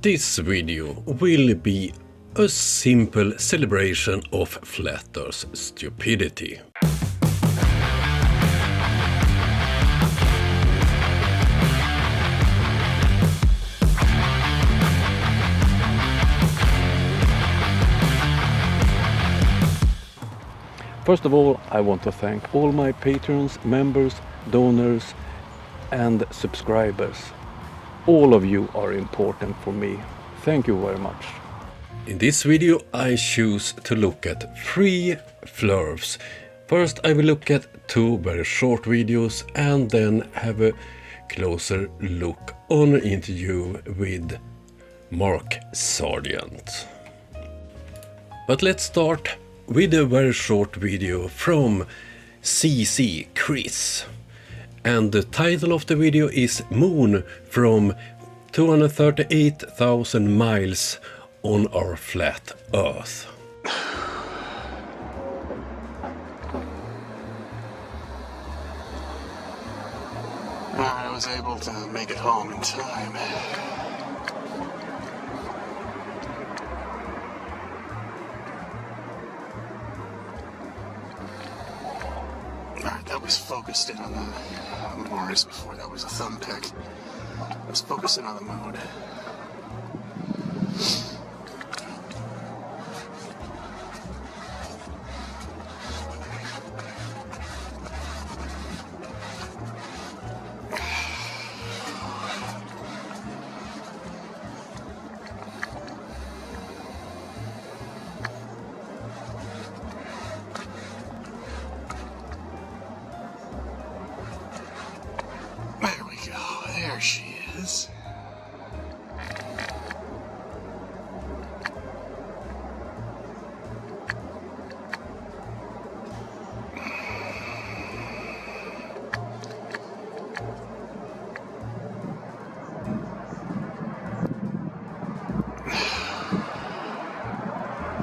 This video will be a simple celebration of Flat Earth's stupidity. First of all, I want to thank all my patrons, members, donors and subscribers. All of you are important for me. Thank you very much. In this video I choose to look at 3 flurfs. First I will look at 2 very short videos and then have a closer look on an interview with Markksargent. But let's start with a very short video from CC Chris. And the title of the video is Moon from 238,000 miles on our flat Earth. I was able to make it home in time. That was focused in on the Mars before that was a thumb pick. I was focusing on the moon. There she is.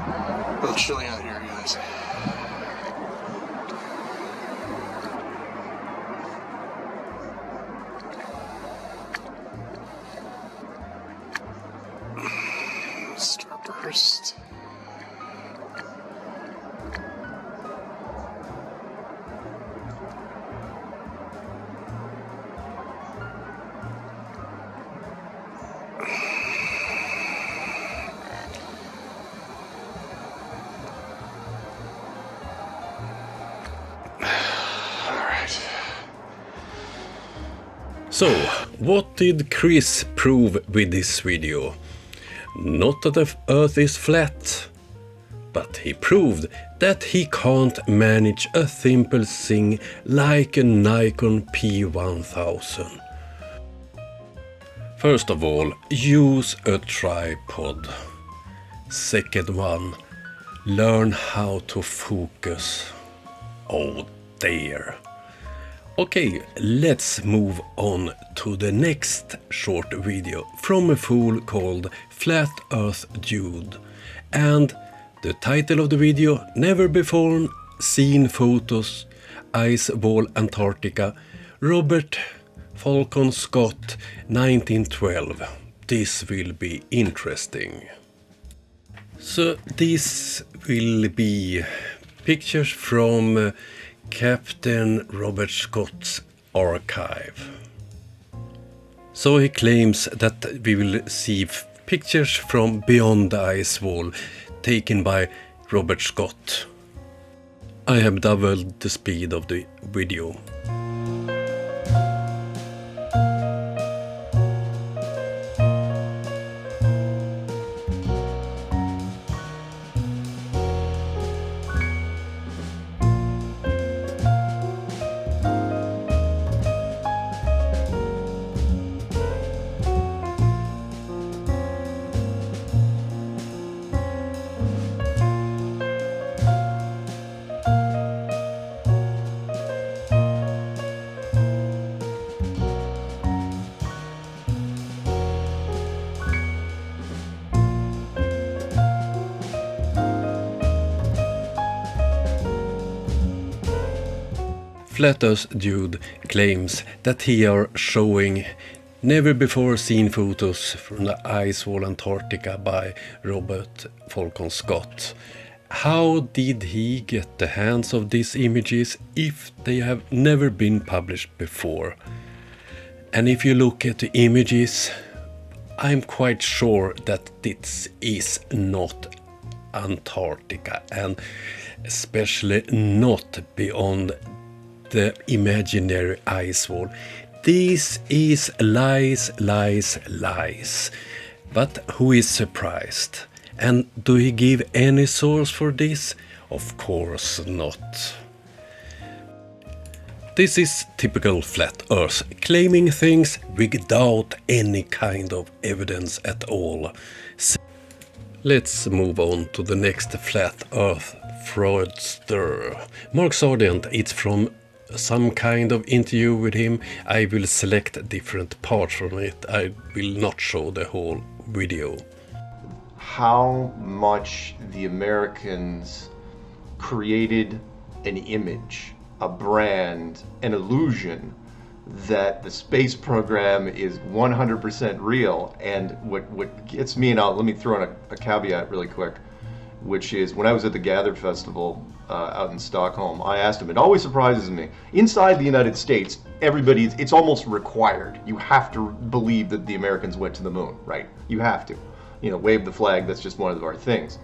A little chilly out here, guys. Starburst. So, what did Chris prove with this video? Not that the Earth is flat, but he proved that he can't manage a simple thing like a Nikon P1000. First of all, use a tripod. Second one, learn how to focus. Oh dear. Okay, let's move on to the next short video from a fool called Flat Earth Dude. And the title of the video, Never Before Seen Photos, Ice Wall Antarctica, Robert Falcon Scott, 1912. This will be interesting. So this will be pictures from Captain Robert Scott's archive. So he claims that we will see pictures from beyond the ice wall taken by Robert Scott. I have doubled the speed of the video. Flat Earth Dude claims that he are showing Never before seen photos from the ice wall Antarctica by Robert Falcon Scott. How did he get the hands of these images if they have never been published before? And if you look at the images, I'm quite sure that this is not Antarctica, and especially not beyond the imaginary ice wall. This is lies, lies, lies. But who is surprised? And do he give any source for this? Of course not. This is typical flat Earth, claiming things without any kind of evidence at all. Let's move on to the next flat Earth fraudster. Markksargent, it's from some kind of interview with him. I will select different parts from it. I will not show the whole video. How much the Americans created an image, a brand, an illusion that the space program is 100% real. And what gets me, and let me throw in a caveat really quick, which is when I was at the Gather Festival out in Stockholm, I asked him, it always surprises me, inside the United States, it's almost required. You have to believe that the Americans went to the moon, right? You have to. Wave the flag, that's just one of our things.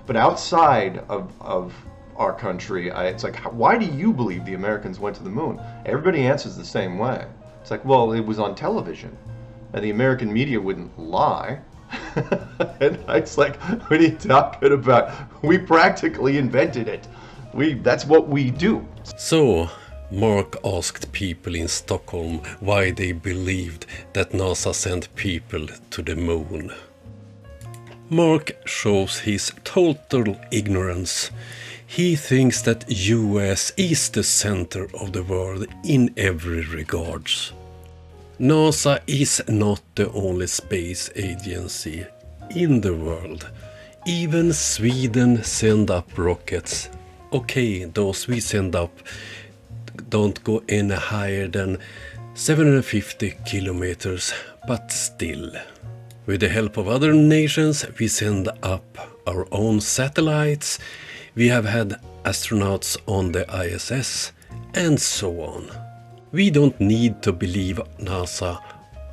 But outside of our country, it's like, why do you believe the Americans went to the moon? Everybody answers the same way. It's like, well, it was on television, and the American media wouldn't lie. And it's like, what are you talking about? We practically invented it. That's what we do. So, Mark asked people in Stockholm why they believed that NASA sent people to the moon. Mark shows his total ignorance. He thinks that US is the center of the world in every regards. NASA is not the only space agency in the world. Even Sweden send up rockets. Okay, those we send up don't go any higher than 750 kilometers, but still. With the help of other nations, we send up our own satellites. We have had astronauts on the ISS, and so on. We don't need to believe NASA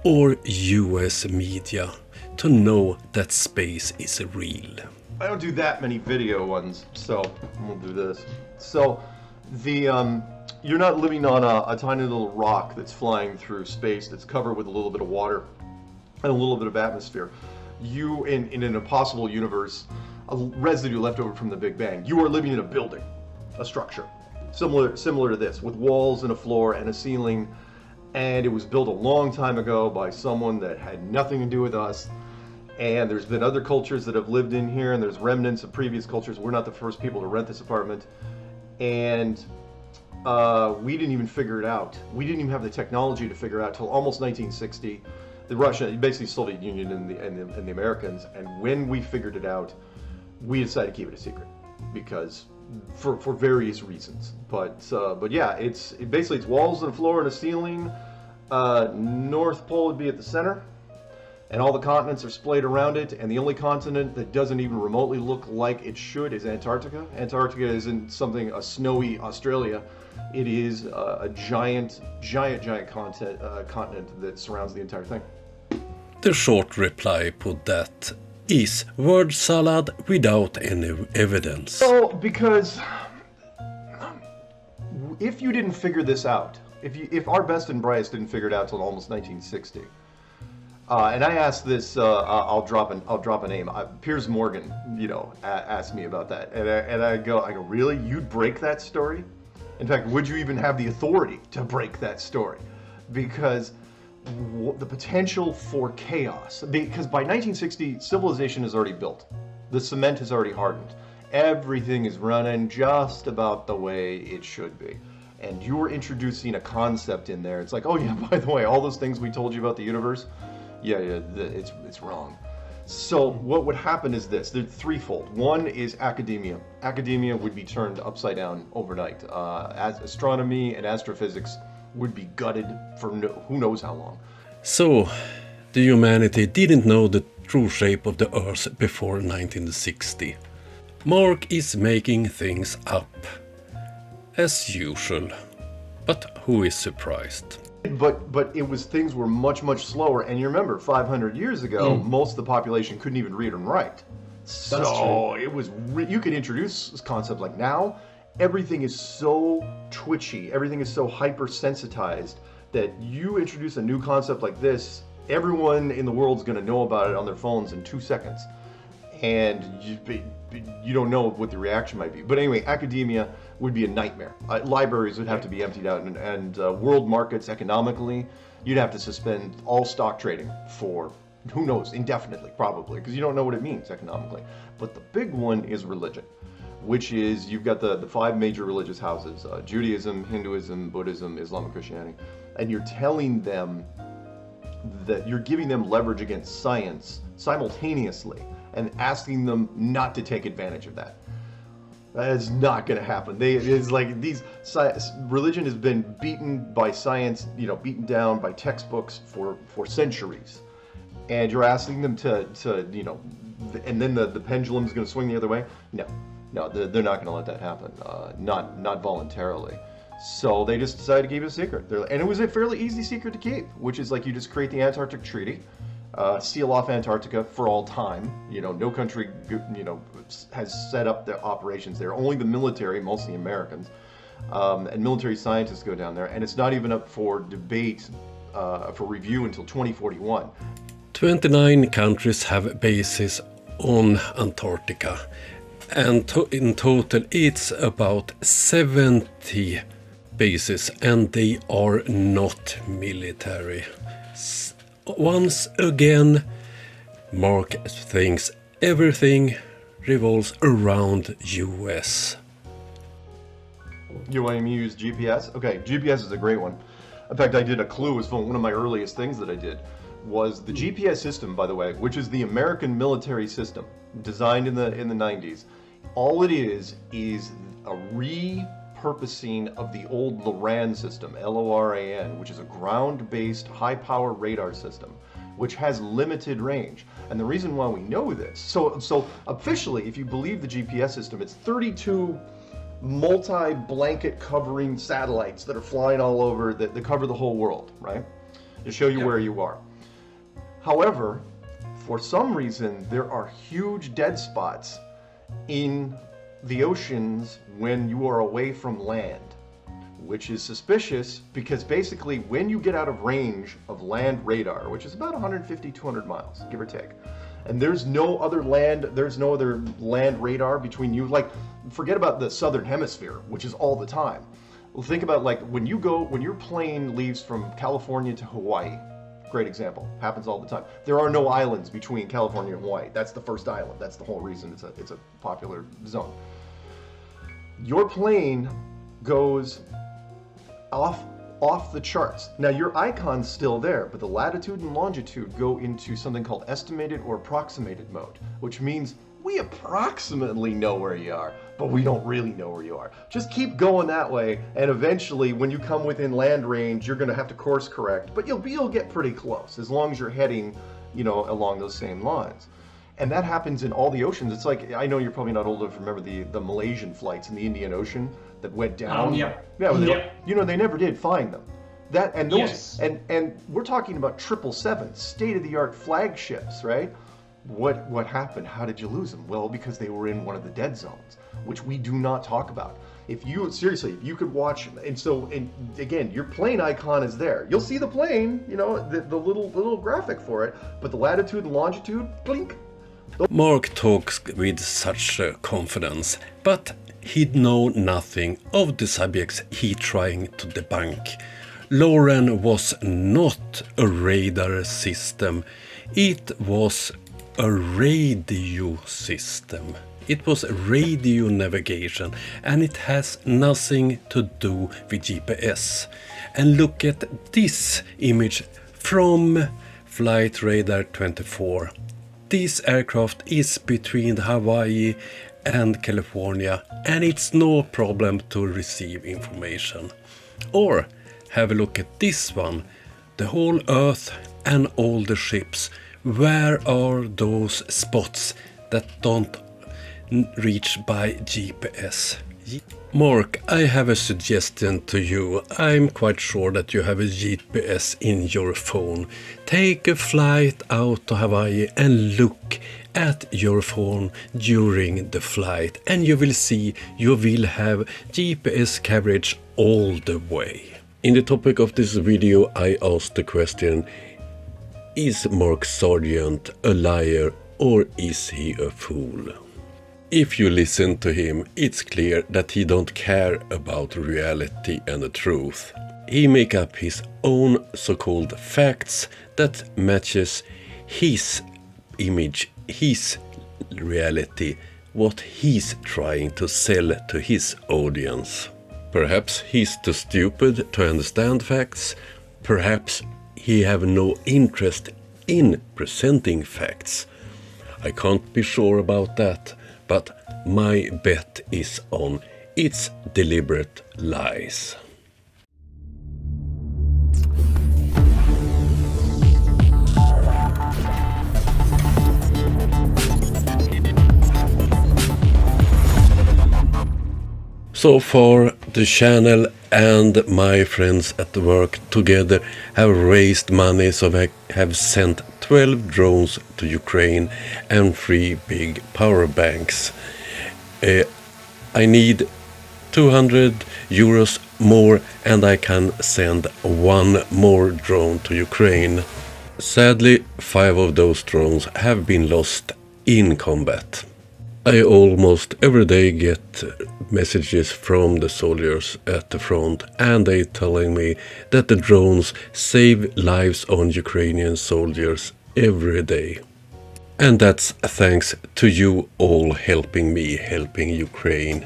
or US media to know that space is real. I don't do that many video ones, so we'll do this. So, you're not living on a tiny little rock that's flying through space that's covered with a little bit of water and a little bit of atmosphere. You, in an impossible universe, a residue left over from the Big Bang, you are living in a building, a structure, similar to this, with walls and a floor and a ceiling, and it was built a long time ago by someone that had nothing to do with us. And there's been other cultures that have lived in here, and there's remnants of previous cultures. We're not the first people to rent this apartment. And we didn't even figure it out. We didn't even have the technology to figure it out till almost 1960. The basically Soviet Union and the Americans. And when we figured it out, we decided to keep it a secret because for various reasons. But yeah, it's walls and a floor and a ceiling. North Pole would be at the center. And all the continents are splayed around it, and the only continent that doesn't even remotely look like it should is Antarctica. Antarctica isn't a snowy Australia. It is a giant continent that surrounds the entire thing. The short reply put that is word salad without any evidence. So, because if you didn't figure this out, if our best and brightest didn't figure it out till almost 1960, and I asked this, I'll drop a name. Piers Morgan, asked me about that, and I go, really? You'd break that story? In fact, would you even have the authority to break that story? Because the potential for chaos. Because by 1960, civilization is already built. The cement has already hardened. Everything is running just about the way it should be. And you're introducing a concept in there. It's like, oh yeah, by the way, all those things we told you about the universe. Yeah, it's wrong. So what would happen is this. They're threefold. One is academia. Academia would be turned upside down overnight. Astronomy and astrophysics would be gutted for who knows how long. So, the humanity didn't know the true shape of the Earth before 1960. Mark is making things up, as usual. But who is surprised? But it was, things were much slower. And you remember, 500 years ago, most of the population couldn't even read and write. So true. it was you could introduce this concept. Like now, everything is so twitchy, everything is so hypersensitized that you introduce a new concept like this, everyone in the world's going to know about it on their phones in 2 seconds, and you don't know what the reaction might be. But anyway, academia would be a nightmare. Libraries would have to be emptied out, and world markets economically, you'd have to suspend all stock trading for, who knows, indefinitely probably, because you don't know what it means economically. But the big one is religion, which is, you've got the 5 major religious houses, Judaism, Hinduism, Buddhism, Islam, and Christianity, and you're telling them that you're giving them leverage against science simultaneously and asking them not to take advantage of that. That is not going to happen. It's like religion has been beaten by science, beaten down by textbooks for centuries. And you're asking them to and then the pendulum's going to swing the other way? No, they're not going to let that happen. Not voluntarily. So they just decided to keep it a secret. And it was a fairly easy secret to keep, which is like you just create the Antarctic Treaty, seal off Antarctica for all time. No country, has set up their operations there. Only the military, mostly Americans, and military scientists go down there. And it's not even up for debate, for review until 2041. 29 countries have bases on Antarctica, and in total it's about 70 bases, and they are not military. Once again, Mark thinks everything revolves around US. You want me to use GPS? Okay, GPS is a great one. In fact, I did a clue. It was one of my earliest things that I did. Was the GPS system, by the way, which is the American military system designed in the 90s. All it is a repurposing of the old LORAN system, LORAN, which is a ground-based high-power radar system, which has limited range. And the reason why we know this, so officially, if you believe the GPS system, it's 32 multi-blanket covering satellites that are flying all over that cover the whole world, right? To show you where you are. However, for some reason, there are huge dead spots in the oceans when you are away from land, which is suspicious because basically when you get out of range of land radar, which is about 150, 200 miles, give or take, and there's no other land radar between you, like forget about the southern hemisphere, which is all the time. Well, think about like when your plane leaves from California to Hawaii. Great example. Happens all the time. There are no islands between California and Hawaii. That's the first island. That's the whole reason it's a popular zone. Your plane goes off the charts. Now your icon's still there, but the latitude and longitude go into something called estimated or approximated mode, which means we approximately know where you are, but we don't really know where you are. Just keep going that way, and eventually when you come within land range, you're going to have to course correct, but you'll get pretty close as long as you're heading, along those same lines. And that happens in all the oceans. It's like, I know you're probably not old enough to remember the Malaysian flights in the Indian Ocean that went down. They never did find them. That and those Yes. and we're talking about 777 state-of-the-art flagships, right? What happened? How did you lose them? Well, because they were in one of the dead zones, which we do not talk about. If you could watch, and again, your plane icon is there. You'll see the plane, the little graphic for it, but the latitude and longitude, blink. Mark talks with such confidence, but he knows nothing of the subjects he trying to debunk. LORAN was not a radar system. It was a radio system. It was radio navigation, and it has nothing to do with GPS. And look at this image from Flight Radar 24. This aircraft is between Hawaii and California, and it's no problem to receive information. Or have a look at this one. The whole Earth and all the ships. Where are those spots that don't reach by GPS? Mark, I have a suggestion to you. I'm quite sure that you have a GPS in your phone. Take a flight out to Hawaii and look at your phone during the flight, and you will see you will have GPS coverage all the way. In the topic of this video, I asked the question, is Markksargent a liar or is he a fool? If you listen to him, it's clear that he don't care about reality and the truth. He make up his own so-called facts that matches his image, his reality, what he's trying to sell to his audience. Perhaps he's too stupid to understand facts. Perhaps he have no interest in presenting facts. I can't be sure about that. But my bet is on its deliberate lies. So far, the channel and my friends at work together have raised money, so I have sent 12 drones to Ukraine and 3 big power banks. I need 200 euros more and I can send 1 more drone to Ukraine. Sadly, 5 of those drones have been lost in combat. I almost every day get messages from the soldiers at the front, and they telling me that the drones save lives on Ukrainian soldiers every day. And that's thanks to you all helping me, helping Ukraine,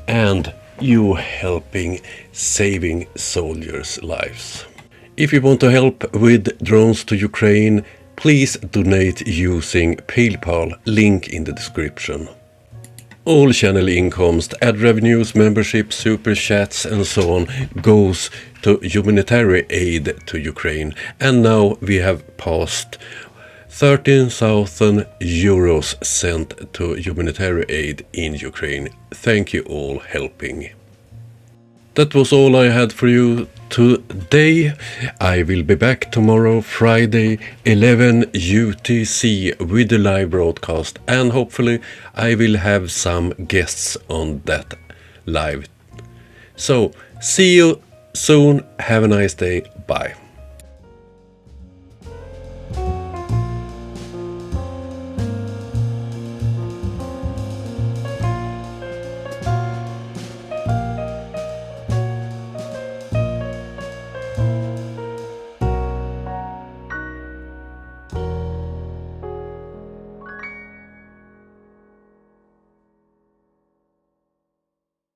and you helping saving soldiers' lives. If you want to help with drones to Ukraine, please donate using PayPal, link in the description. All channel incomes, ad revenues, memberships, super chats and so on goes to humanitarian aid to Ukraine. And now we have passed 13,000 euros sent to humanitarian aid in Ukraine. Thank you all helping. That was all I had for you today. I will be back tomorrow, Friday, 11 UTC with the live broadcast, and hopefully I will have some guests on that live. So, see you soon. Have a nice day. Bye.